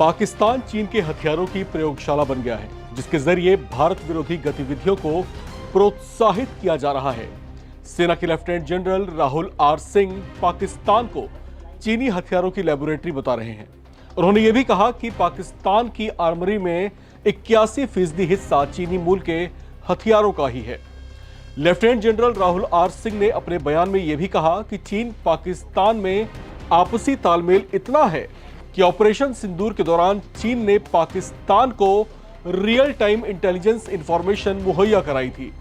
पाकिस्तान चीन के हथियारों की प्रयोगशाला बन गया है, जिसके जरिए भारत विरोधी गतिविधियों को प्रोत्साहित किया जा रहा है। सेना के lieutenant general Rahul R Singh Pakistan को चीनी हथियारों की लेबोरेटरी बता रहे हैं। उन्होंने ये भी कहा कि पाकिस्तान की आर्मरी में 81% हिस्सा चीनी मूल के हथियारों का ही है। Lieutenant general Rahul R Singh ने अपने बयान में यह भी कहा कि चीन पाकिस्तान में आपसी तालमेल इतना है कि ऑपरेशन सिंदूर के दौरान चीन ने पाकिस्तान को रियल टाइम इंटेलिजेंस इंफॉर्मेशन मुहैया कराई थी।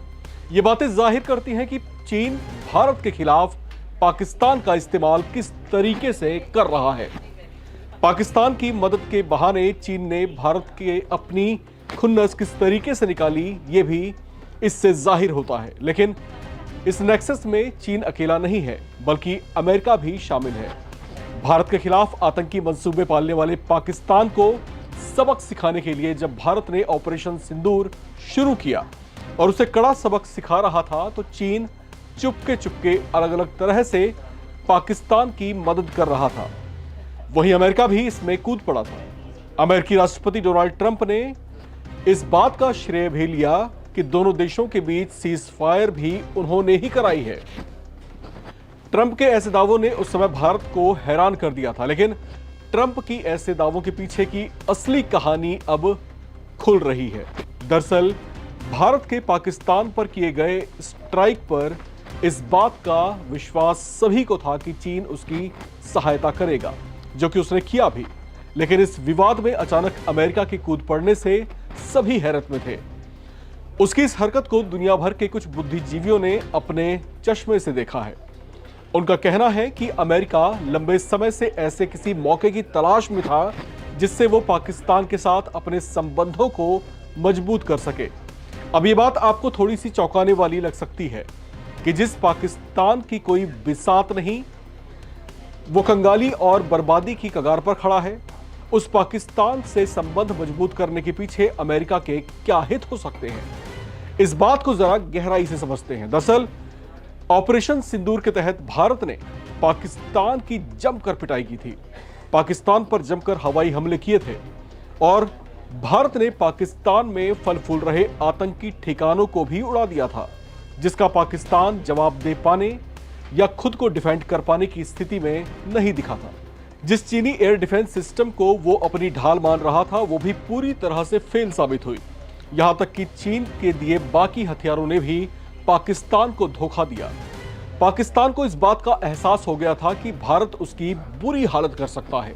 ये बातें जाहिर करती हैं कि चीन भारत के खिलाफ पाकिस्तान का इस्तेमाल किस तरीके से कर रहा है। पाकिस्तान की मदद के बहाने चीन ने भारत के अपनी खुन्नस किस तरीके से निकाली, ये भी इससे जाहिर होता है। लेकिन इस नेक्सस में चीन अकेला नहीं है, बल्कि अमेरिका भी शामिल है। भारत के खिलाफ आतंकी मंसूबे पालने वाले पाकिस्तान को सबक सिखाने के लिए जब भारत ने ऑपरेशन सिंदूर शुरू किया और उसे कड़ा सबक सिखा रहा था, तो चीन चुपके अलग अलग तरह से पाकिस्तान की मदद कर रहा था। वहीं अमेरिका भी इसमें कूद पड़ा था। अमेरिकी राष्ट्रपति डोनाल्ड ट्रंप ने इस बात का श्रेय भी लिया कि दोनों देशों के बीच सीज फायर भी उन्होंने ही कराई है। ट्रंप के ऐसे दावों ने उस समय भारत को हैरान कर दिया था, लेकिन ट्रंप की ऐसे दावों के पीछे की असली कहानी अब खुल रही है। दरअसल भारत के पाकिस्तान पर किए गए स्ट्राइक पर इस बात का विश्वास सभी को था कि चीन उसकी सहायता करेगा, जो कि उसने किया भी। लेकिन इस विवाद में अचानक अमेरिका की कूद पड़ने से सभी हैरत में थे। उसकी इस हरकत को दुनिया भर के कुछ बुद्धिजीवियों ने अपने चश्मे से देखा है। उनका कहना है कि अमेरिका लंबे समय से ऐसे किसी मौके की तलाश में था जिससे वो पाकिस्तान के साथ अपने संबंधों को मजबूत कर सके। अब ये बात आपको थोड़ी सी चौंकाने वाली लग सकती है कि जिस पाकिस्तान की कोई बिसात नहीं, वो कंगाली और बर्बादी की कगार पर खड़ा है, उस पाकिस्तान से संबंध मजबूत करने के पीछे अमेरिका के क्या हित हो सकते हैं। इस बात को जरा गहराई से समझते हैं। दरअसल ऑपरेशन सिंदूर के तहत भारत ने पाकिस्तान की जमकर पिटाई की थी, पाकिस्तान पर जमकर हवाई हमले किए थे और भारत ने पाकिस्तान में फल फूल रहे आतंकी ठिकानों को भी उड़ा दिया था, जिसका पाकिस्तान जवाब दे पाने या खुद को डिफेंड कर पाने की स्थिति में नहीं दिखा था। जिस चीनी एयर डिफेंस सिस्टम को वो अपनी ढाल मान रहा था, वो भी पूरी तरह से फेल साबित हुई। यहां तक कि चीन के दिए बाकी हथियारों ने भी पाकिस्तान को धोखा दिया। पाकिस्तान को इस बात का एहसास हो गया था कि भारत उसकी बुरी हालत कर सकता है।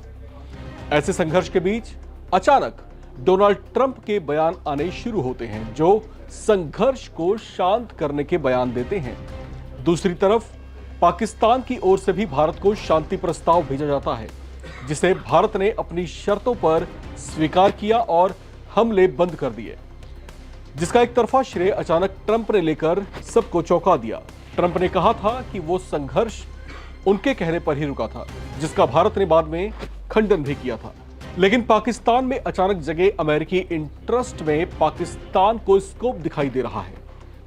ऐसे संघर्ष के बीच अचानक डोनाल्ड ट्रंप के बयान आने शुरू होते हैं, जो संघर्ष को शांत करने के बयान देते हैं। दूसरी तरफ पाकिस्तान की ओर से भी भारत को शांति प्रस्ताव भेजा जाता है, जिसे भारत ने अपनी शर्तों पर स्वीकार किया और हमले बंद कर दिए, जिसका एक तरफा श्रेय अचानक ट्रंप ने लेकर सबको चौंका दिया। ट्रंप ने कहा था कि वो संघर्ष उनके कहने पर ही रुका था, जिसका भारत ने बाद में खंडन भी किया था। लेकिन पाकिस्तान में अचानक जगे अमेरिकी इंटरेस्ट में पाकिस्तान को स्कोप दिखाई दे रहा है।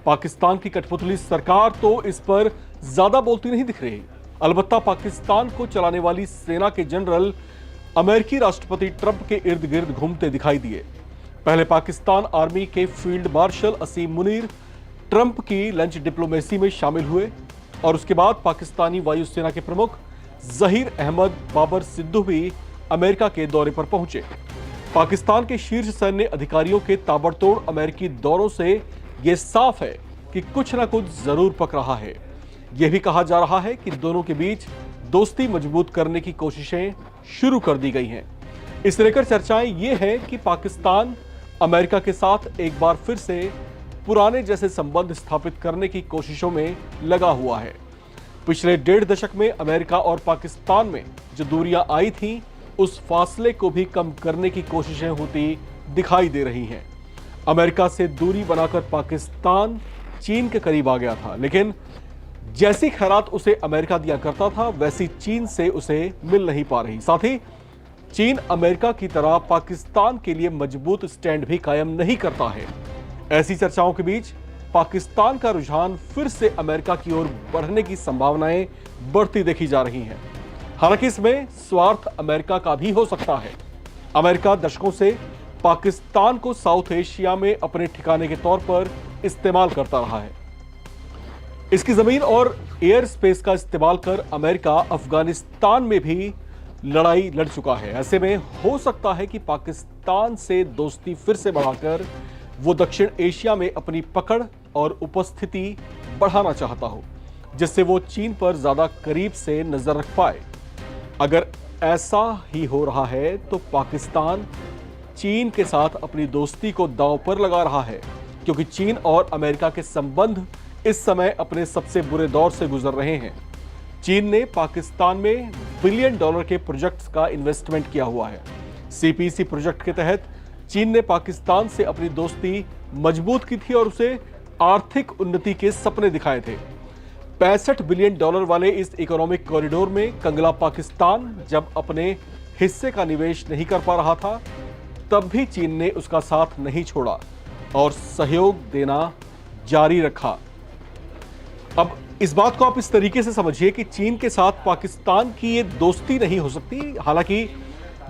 पाकिस्तान की कठपुतली सरकार तो इस पर ज्यादा बोलती नहीं दिख रही। अलबत्ता पाकिस्तान को चलाने वाली सेना के जनरल अमेरिकी राष्ट्रपति ट्रंप के इर्द गिर्द घूमते दिखाई दिए। पहले पाकिस्तान आर्मी के फील्ड मार्शल असीम मुनीर ट्रंप की लंच डिप्लोमेसी में शामिल हुए और उसके बाद पाकिस्तानी वायुसेना के प्रमुख जहीर अहमद बाबर सिद्दू भी अमेरिका के दौरे पर पहुंचे। पाकिस्तान के शीर्ष सैन्य अधिकारियों के ताबड़तोड़ अमेरिकी दौरों से यह साफ है कि कुछ ना कुछ जरूर पक रहा है। यह भी कहा जा रहा है कि दोनों के बीच दोस्ती मजबूत करने की कोशिशें शुरू कर दी गई हैं। इसे लेकर चर्चाएं ये हैं कि पाकिस्तान अमेरिका के साथ एक बार फिर से पुराने जैसे संबंध स्थापित करने की कोशिशों में लगा हुआ है। पिछले 1.5 दशक में अमेरिका और पाकिस्तान में जो दूरियां आई थीं, उस फासले को भी कम करने की कोशिशें होती दिखाई दे रही हैं। अमेरिका से दूरी बनाकर पाकिस्तान चीन के करीब आ गया था, लेकिन जैसी खैरात उसे अमेरिका दिया करता था, वैसी चीन से उसे मिल नहीं पा रही। साथ ही चीन अमेरिका की तरह पाकिस्तान के लिए मजबूत स्टैंड भी कायम नहीं करता है। ऐसी चर्चाओं के बीच पाकिस्तान का रुझान फिर से अमेरिका की ओर बढ़ने की संभावनाएं बढ़ती देखी जा रही हैं। हालांकि इसमें स्वार्थ अमेरिका का भी हो सकता है। अमेरिका दशकों से पाकिस्तान को साउथ एशिया में अपने ठिकाने के तौर पर इस्तेमाल करता रहा है। इसकी जमीन और एयर स्पेस का इस्तेमाल कर अमेरिका अफगानिस्तान में भी लड़ाई लड़ चुका है। ऐसे में हो सकता है कि पाकिस्तान से दोस्ती फिर से बढ़ाकर वो दक्षिण एशिया में अपनी पकड़ और उपस्थिति बढ़ाना चाहता हो, जिससे वो चीन पर ज्यादा करीब से नजर रख पाए। अगर ऐसा ही हो रहा है तो पाकिस्तान चीन के साथ अपनी दोस्ती को दांव पर लगा रहा है, क्योंकि चीन और अमेरिका के संबंध इस समय अपने सबसे बुरे दौर से गुजर रहे हैं। चीन ने पाकिस्तान में बिलियन डॉलर के प्रोजेक्ट्स का इन्वेस्टमेंट किया हुआ है। सीपीईसी प्रोजेक्ट के तहत चीन ने पाकिस्तान से अपनी दोस्ती मजबूत की थी और उसे आर्थिक उन्नति के सपने दिखाए थे। 65 बिलियन डॉलर वाले इस इकोनॉमिक कॉरिडोर में कंगला पाकिस्तान जब अपने हिस्से का निवेश नहीं कर पा रहा था, तब भी चीन ने उसका साथ नहीं छोड़ा और सहयोग देना जारी रखा। अब इस बात को आप इस तरीके से समझिए कि चीन के साथ पाकिस्तान की ये दोस्ती नहीं हो सकती। हालांकि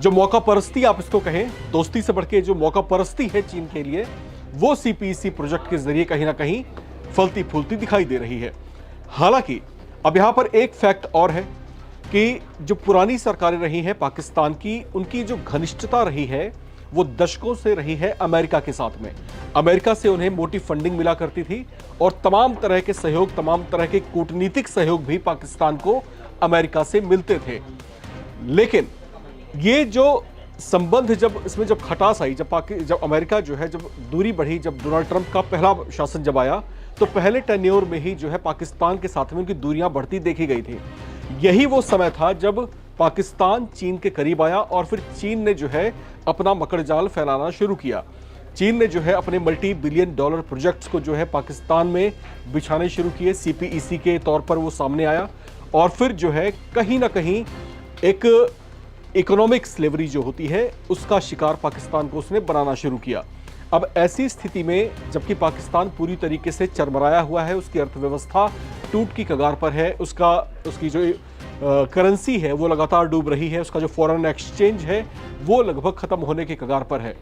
जो मौका परस्ती आप इसको कहें, दोस्ती से बढ़ के जो मौका परस्ती है चीन के लिए, वो सीपीईसी प्रोजेक्ट के जरिए कहीं ना कहीं फलती फूलती दिखाई दे रही है। हालांकि अब यहां पर एक फैक्ट और है कि जो पुरानी सरकारें रही हैं पाकिस्तान की, उनकी जो घनिष्ठता रही है वो दशकों से रही है अमेरिका के साथ में। अमेरिका से उन्हें मोटी फंडिंग मिला करती थी और तमाम तरह के सहयोग, तमाम तरह के कूटनीतिक सहयोग भी पाकिस्तान को अमेरिका से मिलते थे। लेकिन ये जो संबंध जब इसमें जब खटास आई, जब अमेरिका जो है जब दूरी बढ़ी, जब डोनाल्ड ट्रंप का पहला शासन जब आया, तो पहले टेन्योर में ही जो है पाकिस्तान के साथ में उनकी दूरियां बढ़ती देखी गई थी। यही वो समय था जब पाकिस्तान चीन के करीब आया और फिर चीन ने जो है अपना मकड़जाल फैलाना शुरू किया। चीन ने जो है अपने मल्टी बिलियन डॉलर प्रोजेक्ट्स को जो है पाकिस्तान में बिछाने शुरू किए। सीपीईसी के तौर पर वो सामने आया और फिर जो है कहीं ना कहीं एक इकोनॉमिक स्लेवरी जो होती है उसका शिकार पाकिस्तान को उसने बनाना शुरू किया। अब ऐसी स्थिति में जबकि पाकिस्तान पूरी तरीके से चरमराया हुआ है, उसकी अर्थव्यवस्था टूट की कगार पर है, उसकी जो करेंसी है वो लगातार डूब रही है, उसका जो फॉरेन एक्सचेंज है वो लगभग खत्म होने के कगार पर है।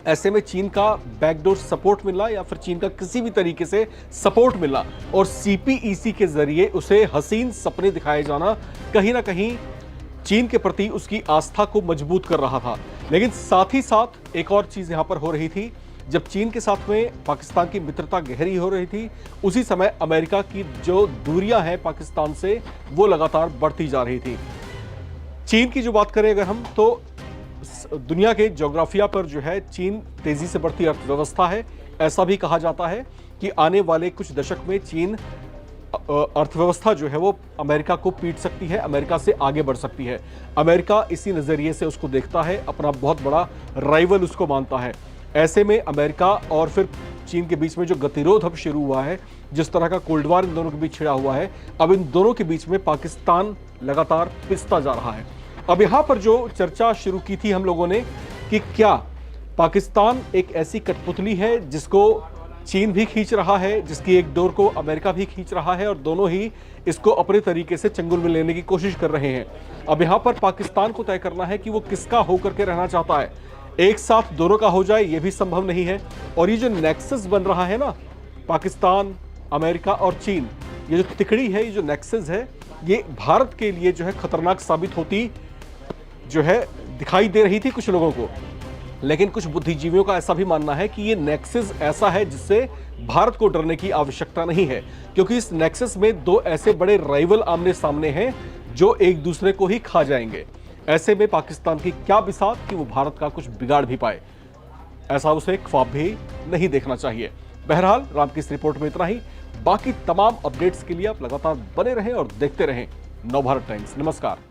ऐसे में चीन का बैकडोर सपोर्ट मिलना या फिर चीन का किसी भी तरीके से सपोर्ट मिलना और सीपीईसी के जरिए उसे हसीन सपने दिखाए जाना कहीं ना कहीं चीन के प्रति उसकी आस्था को मजबूत कर रहा था। लेकिन साथ ही साथ एक और चीज यहां पर हो रही थी, जब चीन के साथ में पाकिस्तान की मित्रता गहरी हो रही थी, उसी समय अमेरिका की जो दूरियां हैं पाकिस्तान से वो लगातार बढ़ती जा रही थी। चीन की जो बात करें अगर हम, तो दुनिया के ज्योग्राफिया पर जो है चीन तेजी से बढ़ती अर्थव्यवस्था है। ऐसा भी कहा जाता है कि आने वाले कुछ दशक में चीन अर्थव्यवस्था जो है वो अमेरिका को पीट सकती है, अमेरिका से आगे बढ़ सकती है। अमेरिका इसी नजरिए से उसको देखता है, अपना बहुत बड़ा राइवल उसको मानता है। ऐसे में अमेरिका और फिर चीन के बीच में जो गतिरोध अब शुरू हुआ है, जिस तरह का कोल्ड वॉर इन दोनों के बीच छिड़ा हुआ है, अब इन दोनों के बीच में पाकिस्तान लगातार पिसता जा रहा है। अब यहां पर जो चर्चा शुरू की थी हम लोगों ने कि क्या पाकिस्तान एक ऐसी कठपुतली है जिसको चीन भी खींच रहा है, जिसकी एक डोर को अमेरिका भी खींच रहा है और दोनों ही इसको अपने तरीके से चंगुल में लेने की कोशिश कर रहे हैं। अब यहां पर पाकिस्तान को तय करना है कि वो किसका होकर के रहना चाहता है। एक साथ दोनों का हो जाए ये भी संभव नहीं है। और ये जो नेक्सस बन रहा है ना, पाकिस्तान, अमेरिका और चीन, ये जो तिकड़ी है, ये जो नेक्सस है, ये भारत के लिए जो है खतरनाक साबित होती जो है दिखाई दे रही थी कुछ लोगों को। लेकिन कुछ बुद्धिजीवियों का ऐसा भी मानना है कि ये नेक्सस ऐसा है जिससे भारत को डरने की आवश्यकता नहीं है, क्योंकि इस नेक्सस में दो ऐसे बड़े राइवल आमने सामने हैं जो एक दूसरे को ही खा जाएंगे। ऐसे में पाकिस्तान की क्या बिसात कि वो भारत का कुछ बिगाड़ भी पाए, ऐसा उसे ख्वाब भी नहीं देखना चाहिए। बहरहाल राम की इस रिपोर्ट में इतना ही। बाकी तमाम अपडेट्स के लिए आप लगातार बने रहें और देखते रहें नवभारत टाइम्स। नमस्कार।